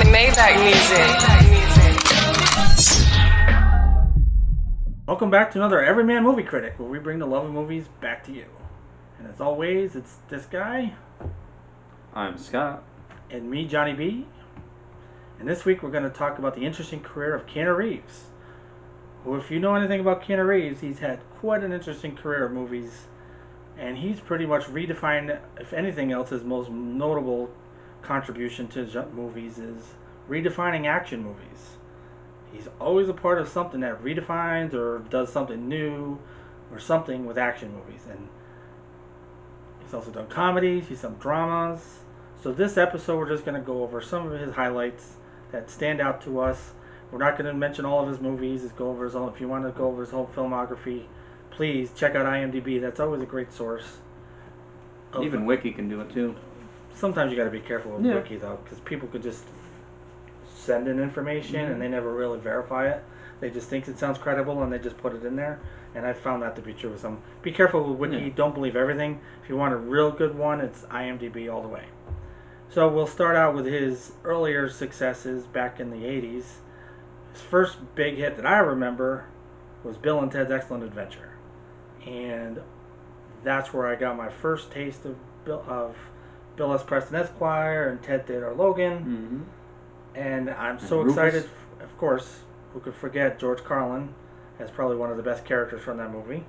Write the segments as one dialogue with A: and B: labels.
A: Maybach music.
B: Welcome back to another Everyman Movie Critic, where we bring the love of movies back to you. And as always, it's this guy.
C: I'm Scott.
B: And me, Johnny B. And this week we're going to talk about the interesting career of Keanu Reeves. Who, if you know anything about Keanu Reeves, he's had quite an interesting career of movies. And he's pretty much redefined, if anything else, his most notable contribution to movies is redefining action movies. He's always a part of something that redefines or does something new or something with action movies. And he's also done comedies, he's done dramas. So this episode we're just going to go over some of his highlights that stand out to us. We're not going to mention all of his movies, just go over his own. If you want to go over his whole filmography, please check out IMDb. That's always a great source.
C: Even Wiki can do it too.
B: Sometimes you got to be careful with Wiki though, because people could just send in information and they never really verify it. They just think it sounds credible and they just put it in there. And I found that to be true with some. Be careful with Wiki. Don't believe everything. If you want a real good one, it's IMDb all the way. So we'll start out with his earlier successes back in the 80s. His first big hit that I remember was Bill and Ted's Excellent Adventure. And that's where I got my first taste of Bill S. Preston Esquire and Ted Theodore Logan.
C: Mm-hmm.
B: And I'm so excited, of course, who could forget George Carlin as probably one of the best characters from that movie.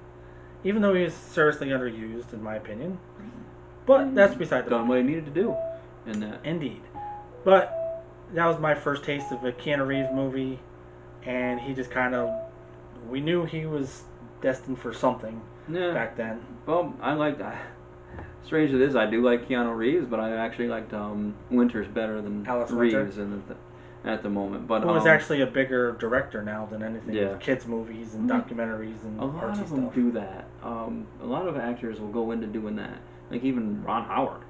B: Even though he was seriously underused, in my opinion. But that's beside the point.
C: Done what he needed to do in that.
B: Indeed. But that was my first taste of a Keanu Reeves movie. And he just kind of... We knew he was destined for something back then.
C: Well, I liked... Strange it is, I do like Keanu Reeves, but I actually liked Winters better than
B: Alex
C: Reeves at the moment. But
B: who was actually a bigger director now than anything.
C: Yeah.
B: With kids' movies and documentaries and
C: a lot
B: artsy
C: of them
B: stuff.
C: do that. A lot of actors will go into doing that. Like even Ron Howard.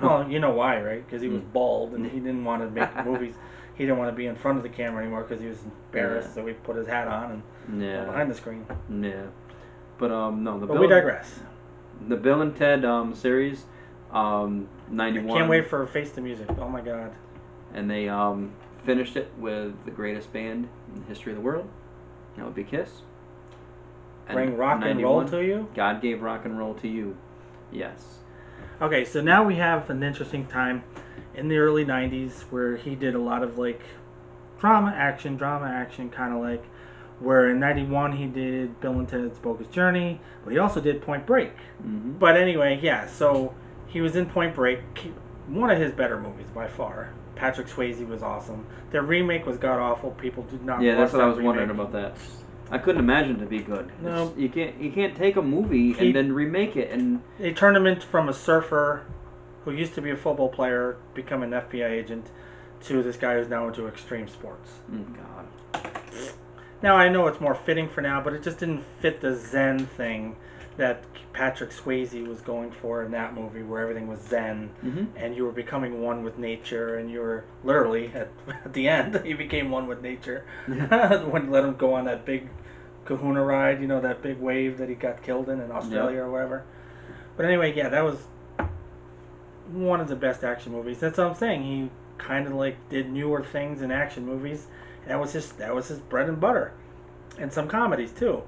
B: Well, you know why, right? Because he was bald and he didn't want to make movies. He didn't want to be in front of the camera anymore because he was embarrassed. So he put his hat on and went behind the screen.
C: Yeah. But no,
B: But we digress.
C: The Bill and Ted series, 91.
B: I can't wait for Face the Music. Oh my God.
C: And they finished it with the greatest band in the history of the world. That would be Kiss. And
B: Bring rock and roll to you?
C: God gave rock and roll to you. Yes.
B: Okay, so now we have an interesting time in the early 90s where he did a lot of like drama action, kind of like where in 91 he did Bill and Ted's Bogus Journey, but he also did Point Break.
C: Mm-hmm.
B: But anyway, yeah, so he was in Point Break, one of his better movies by far. Patrick Swayze was awesome. Their remake was god-awful. People did not
C: Yeah, that's what I was
B: remake.
C: wondering about that. I couldn't imagine it to be good.
B: No.
C: You can't take a movie and then remake it and...
B: They turned him into from a surfer who used to be a football player, become an FBI agent, to this guy who's now into extreme sports.
C: God.
B: Now, I know it's more fitting for now, but it just didn't fit the Zen thing that Patrick Swayze was going for in that movie, where everything was Zen, and you were becoming one with nature, and you were literally, at the end, he became one with nature. When let him go on that big kahuna ride, you know, that big wave that he got killed in Australia or whatever. But anyway, yeah, that was one of the best action movies. That's what I'm saying. He kind of like did newer things in action movies. That was his bread and butter, and some comedies too.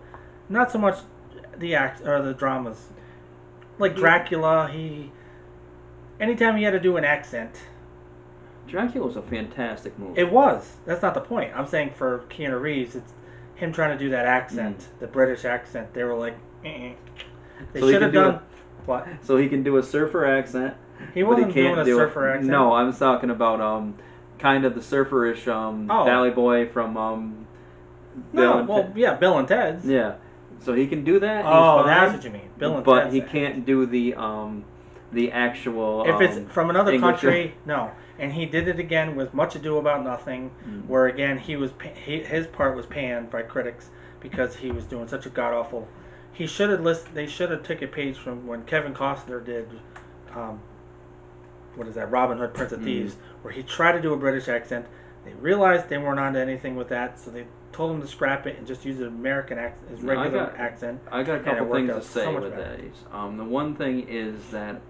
B: Not so much the dramas, like Dracula. Anytime he had to do an accent.
C: Dracula was a fantastic movie.
B: It was. That's not the point. I'm saying for Keanu Reeves, it's him trying to do that accent, the British accent. They were like, They
C: so
B: should have done what?
C: So he can do a surfer accent.
B: He wasn't doing a surfer accent.
C: No, I'm talking about kind of the surferish Valley Boy from
B: Bill and Ted's.
C: Yeah, so he can do that.
B: Oh, that's what you mean, Bill and
C: Ted's. But
B: Ted's
C: he can't do the actual.
B: If it's from another
C: English
B: country, no. And he did it again with Much Ado About Nothing, where again his part was panned by critics because he was doing such a god awful. They should have took a page from when Kevin Costner did. What is that? Robin Hood, Prince of Thieves, where he tried to do a British accent. They realized they weren't onto anything with that, so they told him to scrap it and just use an American accent, his regular accent.
C: I got a couple things to say
B: so
C: with that. The one thing is that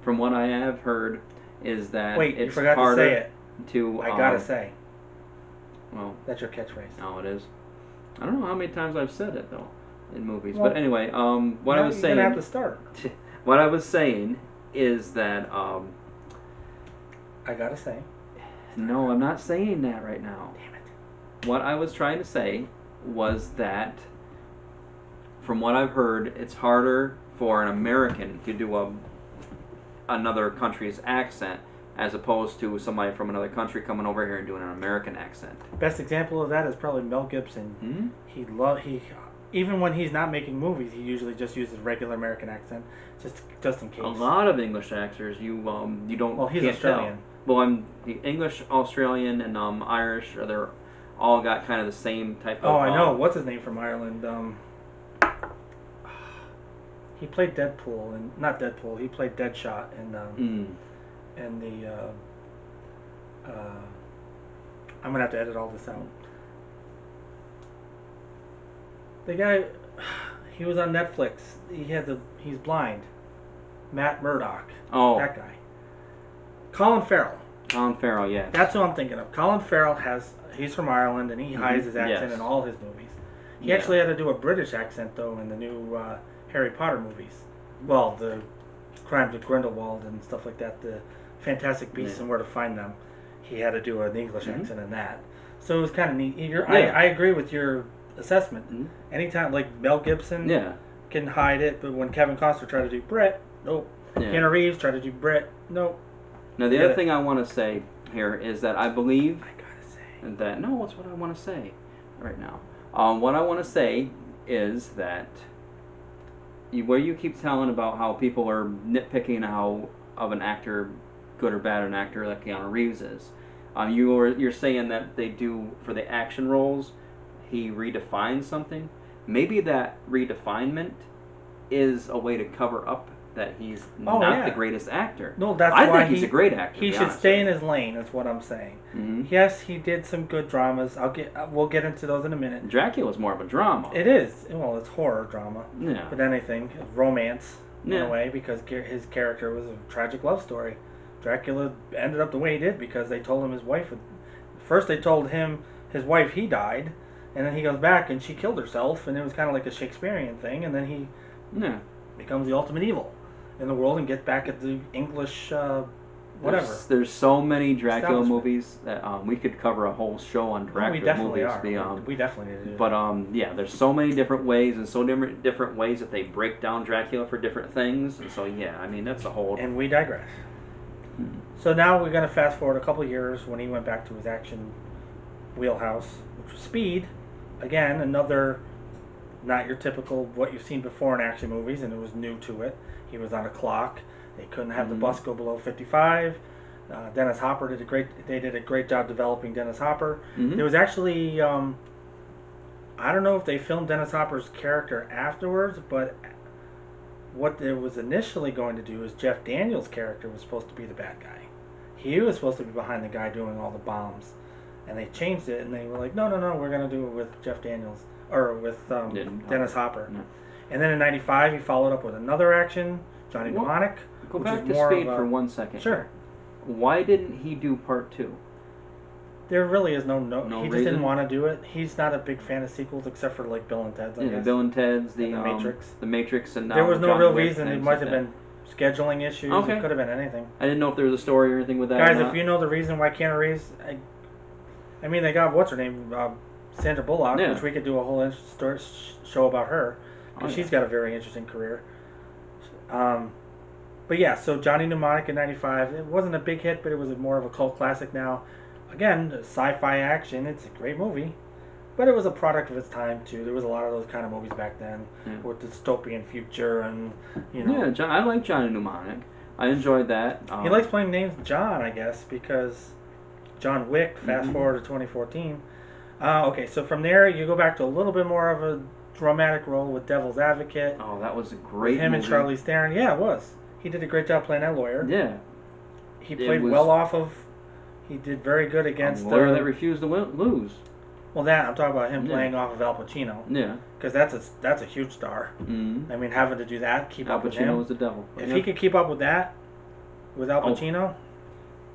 C: from what I have heard, is that
B: Wait,
C: it's
B: you forgot to
C: harder
B: say it.
C: to.
B: I gotta say.
C: Well,
B: That's your catchphrase.
C: oh, it is. I don't know how many times I've said it though in movies,
B: Well,
C: but anyway, what I was
B: You're
C: saying.
B: gonna have to start.
C: What I was saying is that.
B: I gotta say.
C: No, I'm not saying that right now.
B: Damn it.
C: What I was trying to say was that, from what I've heard, it's harder for an American to do another country's accent as opposed to somebody from another country coming over here and doing an American accent.
B: Best example of that is probably Mel Gibson. He even when he's not making movies, he usually just uses regular American accent, just in case.
C: A lot of English actors, you don't.
B: Well, he's
C: can't
B: Australian.
C: Tell. Well, I'm English, Australian, and Irish. They're all got kind of the same type of.
B: Oh, I know. What's his name from Ireland? He played Deadpool and not Deadpool. He played Deadshot in the. I'm gonna have to edit all this out. The guy, he was on Netflix. He's blind. Matt Murdock.
C: Oh.
B: That guy. Colin Farrell.
C: Colin Farrell, yes.
B: That's who I'm thinking of. Colin Farrell he's from Ireland and he hides his accent
C: Yes.
B: in all his movies. He actually had to do a British accent though in the new Harry Potter movies. Well, the Crimes of Grindelwald and stuff like that, the Fantastic Beasts and Where to Find Them. He had to do an English accent in that. So it was kind of neat. I agree with your assessment. Anytime, like Mel Gibson can hide it, but when Kevin Costner tried to do Brit, nope. Keanu Reeves tried to do Brit, nope.
C: Now the other thing I want to say here is that I believe that no, it's what I want to say right now. What I want to say is that where you keep telling about how people are nitpicking how of an actor, good or bad an actor like Keanu Reeves is, you're saying that they do for the action roles, he redefines something. Maybe that redefinement is a way to cover up that he's not the greatest actor.
B: No, that's
C: I
B: why
C: think he's a great actor.
B: He should stay in his lane. Is what I'm saying. Yes, he did some good dramas. We'll get into those in a minute.
C: Dracula's more of a drama.
B: It is. Well, it's horror drama.
C: Yeah.
B: But anything, romance in a way, because his character was a tragic love story. Dracula ended up the way he did because they told him his wife would. First, they told him his wife he died, and then he goes back and she killed herself, and it was kind of like a Shakespearean thing, and then he becomes the ultimate evil in the world and gets back at the English whatever.
C: There's so many Dracula movies that we could cover a whole show on Dracula
B: we definitely
C: movies.
B: Are. We definitely need to do
C: But there's so many different ways and so different ways that they break down Dracula for different things. And so I mean that's a whole.
B: And we digress. So now we're going to fast forward a couple of years when he went back to his action wheelhouse, which was Speed. Again, another not your typical what you've seen before in action movies, and it was new to it. He was on a clock. They couldn't have the bus go below 55. Dennis Hopper did a great job developing Dennis Hopper. There was actually I don't know if they filmed Dennis Hopper's character afterwards, but what it was initially going to do is Jeff Daniels' character was supposed to be the bad guy. He was supposed to be behind the guy doing all the bombs, and they changed it, and they were like, no, we're going to do it with Jeff Daniels or with Dennis Hopper. No. And then in '95, he followed up with another action, Johnny Mnemonic.
C: Go back to Speed for 1 second.
B: Sure.
C: Why didn't he do part 2?
B: There really is no he just didn't want to do it. He's not a big fan of sequels except for like Bill and Ted's. I guess.
C: Bill and Ted's,
B: the Matrix.
C: The Matrix, and now
B: there was no
C: John
B: real
C: Wick,
B: reason. It might have been scheduling issues.
C: Okay.
B: It could have been anything.
C: I didn't know if there was a story or anything with that.
B: Guys, if you know the reason why Keanu Reeves, I mean, they got what's her name, Sandra Bullock, which we could do a whole show about her because she's got a very interesting career. But yeah, so Johnny Mnemonic in '95, it wasn't a big hit, but it was more of a cult classic now. Again, sci-fi action, it's a great movie, but it was a product of its time too. There was a lot of those kind of movies back then with dystopian future and, you know.
C: Yeah, I like Johnny Mnemonic. I enjoyed that.
B: He likes playing names John, I guess, because John Wick, fast forward to 2014. Okay, so from there, you go back to a little bit more of a dramatic role with Devil's Advocate.
C: Oh, that was a great
B: with him
C: movie.
B: and Charlize Theron. Yeah, it was. He did a great job playing that lawyer.
C: Yeah.
B: He played well off of... He did very good against...
C: A lawyer that refused to lose.
B: Well, I'm talking about him playing off of Al Pacino.
C: Yeah.
B: Because that's a huge star. I mean, having to do that, keep up with him.
C: Al Pacino was the devil.
B: If he could keep up with that, with Al
C: Oh.
B: Pacino.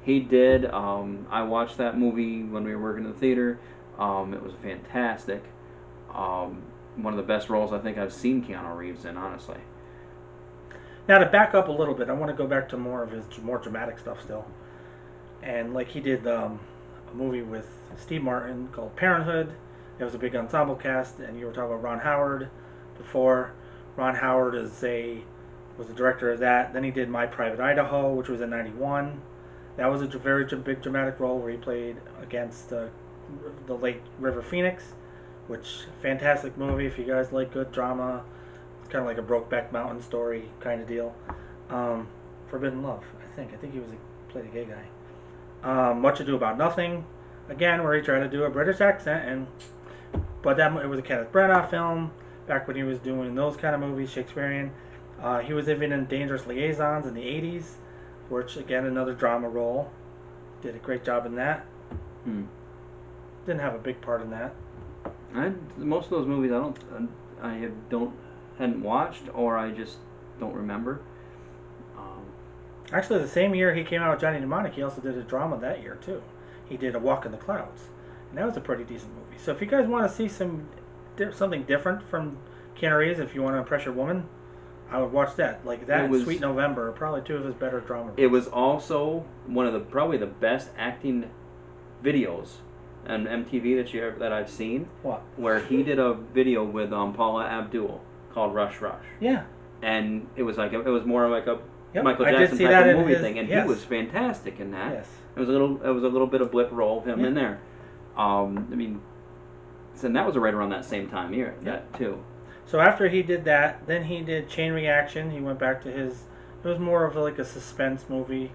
C: He did. I watched that movie when we were working in the theater. It was fantastic. One of the best roles I think I've seen Keanu Reeves in, honestly.
B: Now to back up a little bit, I want to go back to more of his more dramatic stuff still. And like he did a movie with Steve Martin called Parenthood. It was a big ensemble cast, and you were talking about Ron Howard before. Ron Howard was the director of that. Then he did My Private Idaho, which was in '91. That was a very big dramatic role where he played against the late River Phoenix, which fantastic movie if you guys like good drama. It's kind of like a Brokeback Mountain story kind of deal. Forbidden Love, I think. I think he played a gay guy. Much Ado About Nothing, again, where he tried to do a British accent, but it was a Kenneth Branagh film back when he was doing those kind of movies, Shakespearean. He was even in Dangerous Liaisons in the '80s, which again another drama role. Did a great job in that. Didn't have a big part in that.
C: Most of those movies I hadn't watched, or I just don't remember.
B: Actually, the same year he came out with Johnny Mnemonic, he also did a drama that year too. He did A Walk in the Clouds, and that was a pretty decent movie. So if you guys want to see something different from Keanu Reeves, if you want to impress your woman, I would watch that. Like that and Sweet November are probably two of his better drama movies.
C: It was also one of probably the best acting videos on MTV that I've seen.
B: What?
C: Where he did a video with Paula Abdul called Rush Rush.
B: Yeah.
C: And it was more like a Michael
B: I
C: Jackson
B: did see
C: type
B: that
C: of movie thing, and
B: yes.
C: he was fantastic in that.
B: Yes.
C: It was a little bit of blip roll of him in there. I mean, and that was right around that same time year. That too.
B: So after he did that, then he did Chain Reaction. He went back to it was more of like a suspense movie,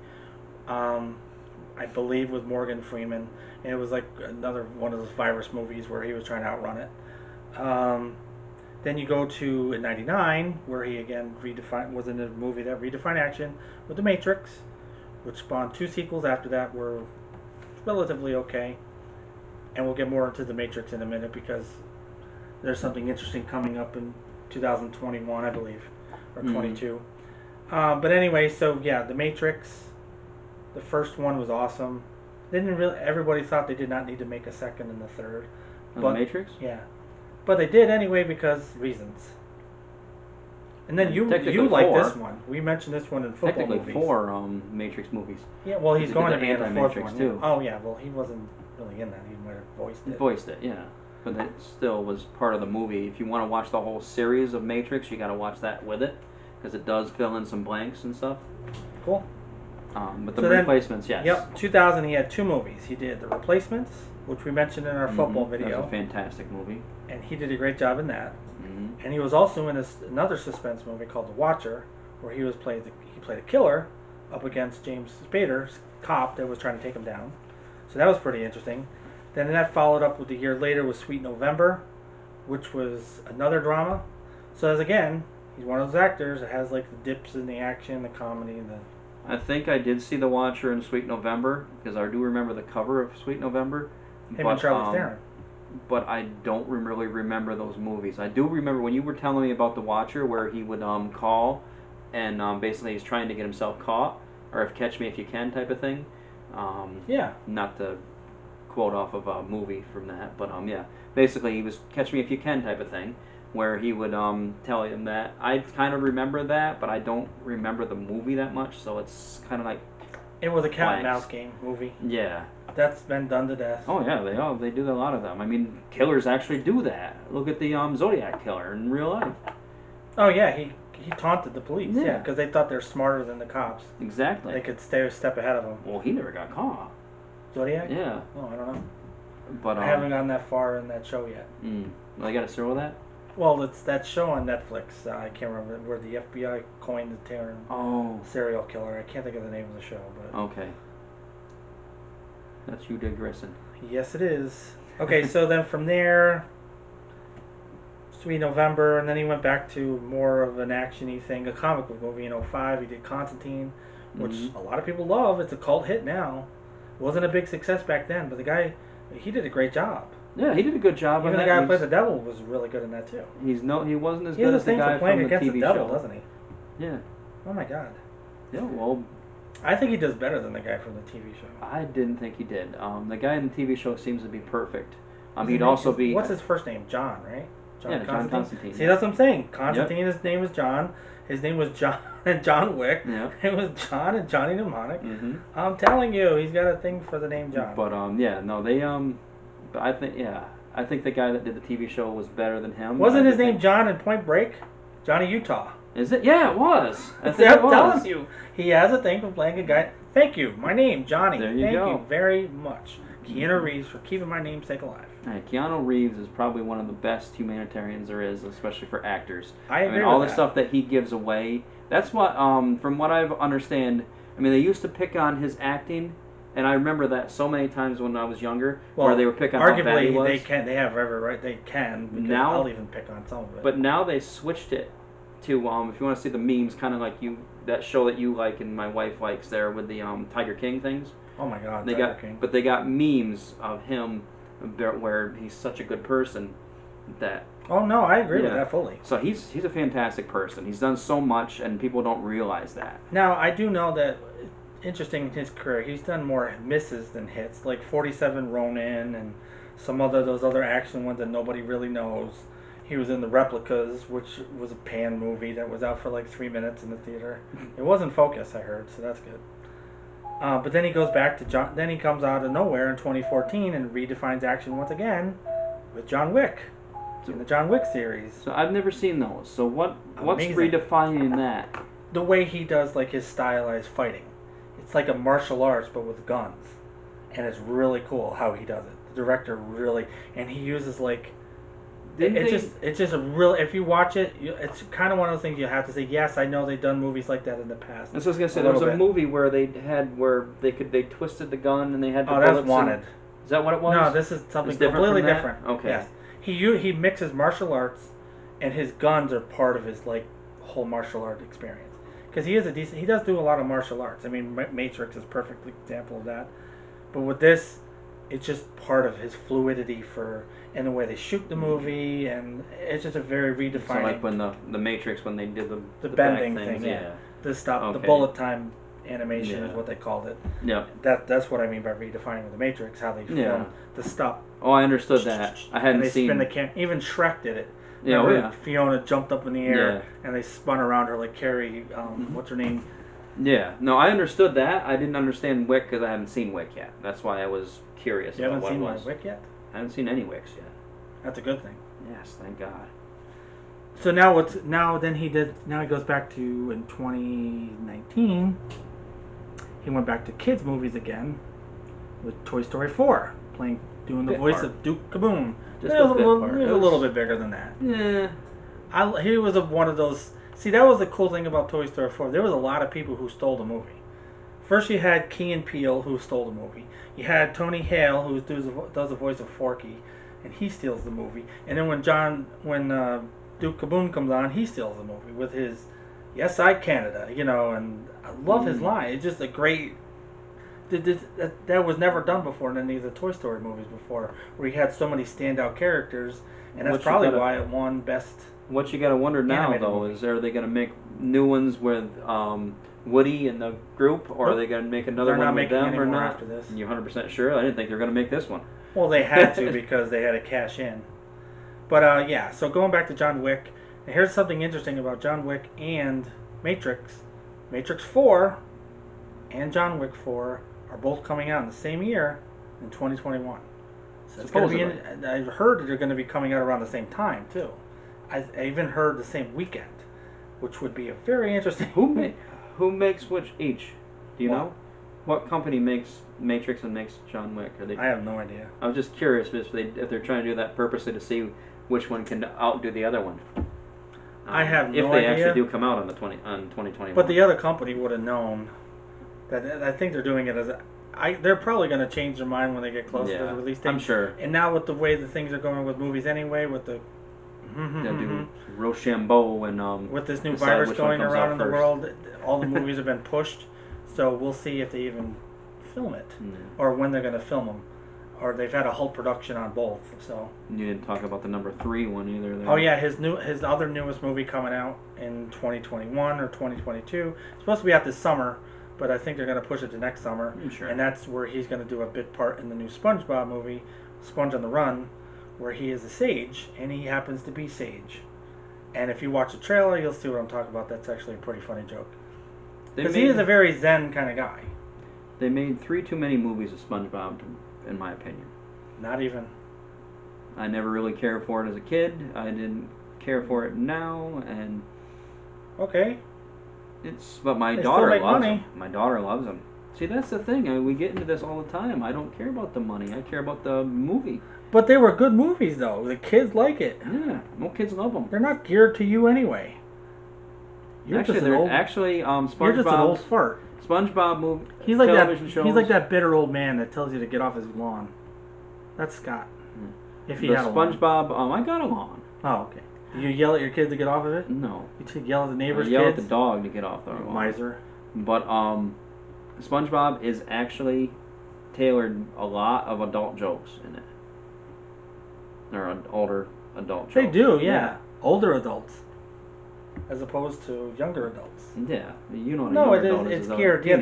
B: I believe, with Morgan Freeman. And it was like another one of those virus movies where he was trying to outrun it. Then you go to in '99, where he again was in a movie that redefined action with The Matrix, which spawned 2 sequels after that were relatively okay. And we'll get more into The Matrix in a minute because there's something interesting coming up in 2021, I believe, or 22. But anyway, so yeah, The Matrix, the first one was awesome. Everybody thought they did not need to make a second and a third.
C: The Matrix?
B: Yeah. But they did anyway because reasons. And then you like this one. We mentioned this one in football movies.
C: Technically 4 Matrix movies.
B: Yeah, well, he's going to be in the fourth
C: Matrix
B: one.
C: too.
B: Yeah. Oh yeah, well he wasn't really in that. He might have voiced it.
C: He voiced it, yeah. But it still was part of the movie. If you want to watch the whole series of Matrix, you got to watch that with it because it does fill in some blanks and stuff.
B: Cool.
C: But the Replacements, yes.
B: Yep, 2000 he had 2 movies. He did The Replacements, which we mentioned in our football video.
C: That was a fantastic movie.
B: And he did a great job in that. And he was also in another suspense movie called The Watcher, where he played a killer up against James Spader's cop that was trying to take him down. So that was pretty interesting. Then that followed up with a year later with Sweet November, which was another drama. So again, he's one of those actors that has like the dips in the action, the comedy,
C: I think I did see The Watcher in Sweet November because I do remember the cover of Sweet November.
B: Him and Charlize Theron.
C: But I don't really remember those movies. I do remember when you were telling me about The Watcher, where he would call, and basically he's trying to get himself caught, or if Catch Me If You Can type of thing.
B: Yeah.
C: Not to quote off of a movie from that, but yeah, basically he was Catch Me If You Can type of thing, where he would tell him that. I kind of remember that, but I don't remember the movie that much, so it's kind of like.
B: It was a cat and mouse game movie.
C: Yeah.
B: That's been done to death.
C: Oh yeah, they do a lot of them. I mean, killers actually do that. Look at the Zodiac killer in real life.
B: Oh yeah, he taunted the police.
C: Yeah,
B: because they thought they're smarter than the cops.
C: Exactly.
B: They could stay a step ahead of them.
C: Well, he never got caught.
B: Zodiac?
C: Yeah.
B: Oh, I don't know.
C: But
B: I haven't gone that far in that show yet.
C: Well, I got to start with that.
B: Well, it's that show on Netflix. I can't remember where the FBI coined the term serial killer. I can't think of the name of the show, but
C: okay. That's you digressing.
B: Yes, it is. Okay, so then from there, Sweet November, and then he went back to more of an action-y thing, a comic book movie in '05. He did Constantine, which a lot of people love. It's a cult hit now. It wasn't a big success back then, but the guy, he did a great job.
C: Yeah, he did a good job.
B: Even the guy who plays the devil was really good in that too.
C: He wasn't as good as the guy from the TV
B: devil,
C: show,
B: doesn't he?
C: Yeah.
B: Oh my God.
C: Yeah, well,
B: I think he does better than the guy from the TV show.
C: I didn't think he did. The guy in the TV show seems to be perfect.
B: His
C: He'd
B: name-
C: also be.
B: What's his first name? John, right?
C: Yeah, John Constantine.
B: See, that's what I'm saying. Constantine, his name is John. His name was John and John Wick.
C: Yeah.
B: It was John and Johnny Mnemonic.
C: Mm-hmm.
B: I'm telling you, he's got a thing for the name John.
C: But yeah, no, they but I think the guy that did the TV show was better than him.
B: Wasn't his name John in Point Break? Johnny Utah.
C: Is it? Yeah, it was. I think
B: I'm
C: it was.
B: telling you, he has a thing for playing a guy. Thank you. My name, Johnny.
C: There you
B: Thank
C: go.
B: you very much, Keanu Reeves, for keeping my namesake alive.
C: Hey, Keanu Reeves is probably one of the best humanitarians there is, especially for actors.
B: I agree
C: mean, all
B: with
C: the
B: that.
C: stuff that he gives away. That's what, from what I understand. I mean, they used to pick on his acting, and I remember that so many times when I was younger, where they were picking on how bad he was.
B: Arguably, they have every right. They can. Because
C: Now-
B: I'll even pick on some of it.
C: But now they switched it to if you want to see the memes, kind of like that show that you like and my wife likes there with the Tiger King things.
B: oh my God,
C: They
B: Tiger
C: got,
B: King.
C: but they got memes of him where he's such a good person that.
B: Oh no, I agree with
C: Yeah.
B: that fully.
C: So he's a fantastic person. He's done so much, and people don't realize that.
B: Now I do know that. Interesting in his career, he's done more misses than hits, like 47 Ronin and some those other action ones that nobody really knows. He was in The Replicas, which was a pan movie that was out for like 3 minutes in the theater. It wasn't Focus, I heard, so that's good. But then he goes back to John. Then he comes out of nowhere in 2014 and redefines action once again with John Wick in the John Wick series.
C: So I've never seen those. So what's
B: Amazing.
C: redefining that?
B: The way he does like his stylized fighting, it's like a martial arts but with guns, and it's really cool how he does it. The director really, and he uses like. It's just a real. If you watch it, it's kind of one of those things you have to say. Yes, I know they've done movies like that in the past.
C: That's what I was gonna say. There was a movie where they twisted the gun and they had the
B: Oh, that's
C: bullets.
B: Wanted.
C: Is that what it was?
B: No, this is something
C: It's different
B: completely
C: from that?
B: different.
C: Okay.
B: Yes, he mixes martial arts, and his guns are part of his like whole martial art experience. Because he does do a lot of martial arts. I mean, Matrix is a perfect example of that. But with this, it's just part of his fluidity and the way they shoot the movie, and it's just a very redefining.
C: So like when the Matrix, when they did the
B: bending
C: back things,
B: thing, yeah. The
C: Okay.
B: bullet time animation is
C: Yeah.
B: what they called it.
C: Yeah.
B: That's what I mean by redefining with the Matrix, how they
C: Yeah.
B: filmed the stop.
C: Oh, I understood that. I
B: And
C: hadn't
B: they
C: seen.
B: spin the cam. Even Shrek did it.
C: Yeah, oh,
B: Remember
C: yeah.
B: Fiona jumped up in the air,
C: Yeah.
B: and they spun around her like Carrie. What's her name?
C: Yeah. No, I understood that. I didn't understand Wick because I haven't seen Wick yet. That's why I was curious
B: You
C: about
B: haven't
C: what
B: seen
C: it
B: my
C: was.
B: Wick yet?
C: I haven't seen any Wicks yet.
B: That's a good thing.
C: Yes, thank God.
B: So then he goes back to in 2019. He went back to kids movies again with Toy Story 4, doing the
C: Bit
B: voice
C: part.
B: of Duke Kaboom.
C: Just
B: It was
C: a bit part.
B: It was a little bit bigger than that.
C: Yeah.
B: He was one of those. See, that was the cool thing about Toy Story 4. There was a lot of people who stole the movie. First, you had Key and Peele, who stole the movie. You had Tony Hale, who does the voice of Forky, and he steals the movie. And then when Duke Kaboom comes on, he steals the movie with his "Yes, I Canada," and I love his line. It's just a great. That was never done before in any of the Toy Story movies before, where he had so many standout characters, and that's probably why it won Best.
C: What you gotta wonder now,
B: Animated
C: though,
B: movie.
C: is are they gonna make new ones with Woody and the group, or are they gonna make another
B: They're
C: one
B: not
C: with
B: making
C: them,
B: any
C: or
B: more
C: not?
B: after this.
C: You 100% sure? I didn't think they were gonna make this one.
B: Well, they had to because they had to cash in. But yeah, so going back to John Wick, and here's something interesting about John Wick and Matrix. Matrix 4 and John Wick 4 are both coming out in the same year in 2021. So it's gonna be I've heard that they're going to be coming out around the same time too. I even heard the same weekend, which would be a very interesting.
C: Who makes which each? Do you
B: What?
C: know? What company makes Matrix and makes John Wick?
B: I have no idea.
C: I was just curious if they're trying to do that purposely to see which one can outdo the other one.
B: I have no
C: If they
B: idea.
C: actually do come out on 2021.
B: But the other company would have known that. I think they're doing it as they're probably going to change their mind when they get closer to the release date.
C: I'm sure.
B: And now with the way the things are going with movies anyway, with the
C: They'll do Rochambeau and
B: with this new
C: decide
B: virus
C: which one
B: going
C: comes
B: around
C: out
B: in the
C: first.
B: world, all the movies have been pushed. So we'll see if they even film it, or when they're going to film them, or they've had a whole production on both. So.
C: You didn't talk about the number 3 one either. There.
B: Oh yeah, his other newest movie coming out in 2021 or 2022. It's supposed to be out this summer, but I think they're going to push it to next summer.
C: Sure.
B: And that's where he's going to do a bit part in the new SpongeBob movie, Sponge on the Run, where he is a sage, and he happens to be Sage. And if you watch the trailer, you'll see what I'm talking about. That's actually a pretty funny joke. Because he is a very zen kind of guy.
C: They made 3 too many movies of SpongeBob, in my opinion.
B: Not even.
C: I never really cared for it as a kid. I didn't care for it now, and
B: okay.
C: But my
B: They
C: daughter
B: still make
C: loves
B: money.
C: them. My daughter loves them. See, that's the thing. We get into this all the time. I don't care about the money. I care about the movie.
B: But they were good movies, though. The kids like it.
C: Yeah, no kids love them.
B: They're not geared to you anyway. You're just an old fart.
C: SpongeBob movie.
B: He's like
C: television
B: that.
C: shows.
B: He's like that bitter old man that tells you to get off his lawn. That's Scott. If he
C: the
B: had a lawn.
C: SpongeBob. I got a lawn.
B: Oh, okay. You yell at your kids to get off of it?
C: No.
B: You yell at the neighbor's
C: I yell
B: kids?
C: at the dog to get off the lawn.
B: Miser.
C: But SpongeBob is actually tailored a lot of adult jokes in it. Or older adult jokes.
B: They do, yeah. Older adults. As opposed to younger adults.
C: Yeah, you know what
B: no,
C: a young adult
B: it's
C: is.
B: geared. Yeah,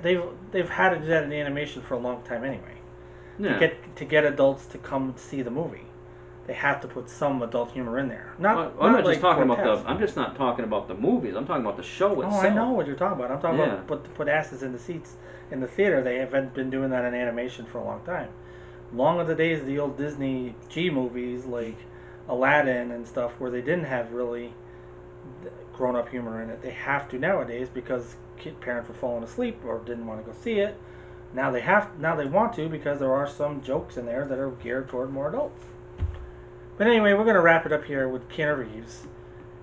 B: they've had to do that in animation for a long time anyway.
C: Yeah.
B: To get adults to come see the movie, they have to put some adult humor in there.
C: I'm not just talking about I'm just not talking about the movies. I'm talking about the show itself.
B: Oh, I know what you're talking about. I'm talking about put asses in the seats in the theater. They haven't been doing that in animation for a long time. Long are the days of the old Disney G movies like Aladdin and stuff where they didn't have really grown-up humor in it. They have to nowadays because parents were falling asleep or didn't want to go see it. Now they want to because there are some jokes in there that are geared toward more adults. But anyway, we're going to wrap it up here with Keanu Reeves.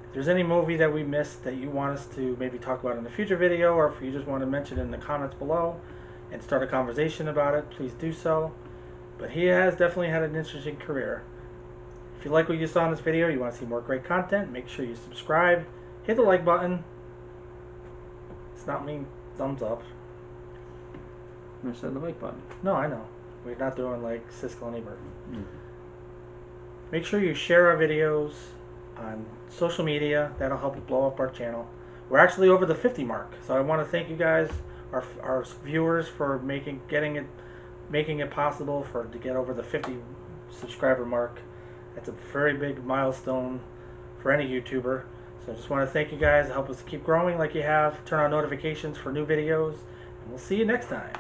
B: If there's any movie that we missed that you want us to maybe talk about in a future video, or if you just want to mention it in the comments below and start a conversation about it, please do so. But he has definitely had an interesting career. If you like what you saw in this video, you want to see more great content, make sure you subscribe, hit the like button. It's not mean thumbs up.
C: I said the like button.
B: No, I know. We're not doing like Siskel and Ebert. Make sure you share our videos on social media. That'll help blow up our channel. We're actually over the 50 mark, so I want to thank you guys, our viewers, for making it possible to get over the 50 subscriber mark. That's a very big milestone for any YouTuber. So I just want to thank you guys. Help us to keep growing like you have. Turn on notifications for new videos, and we'll see you next time.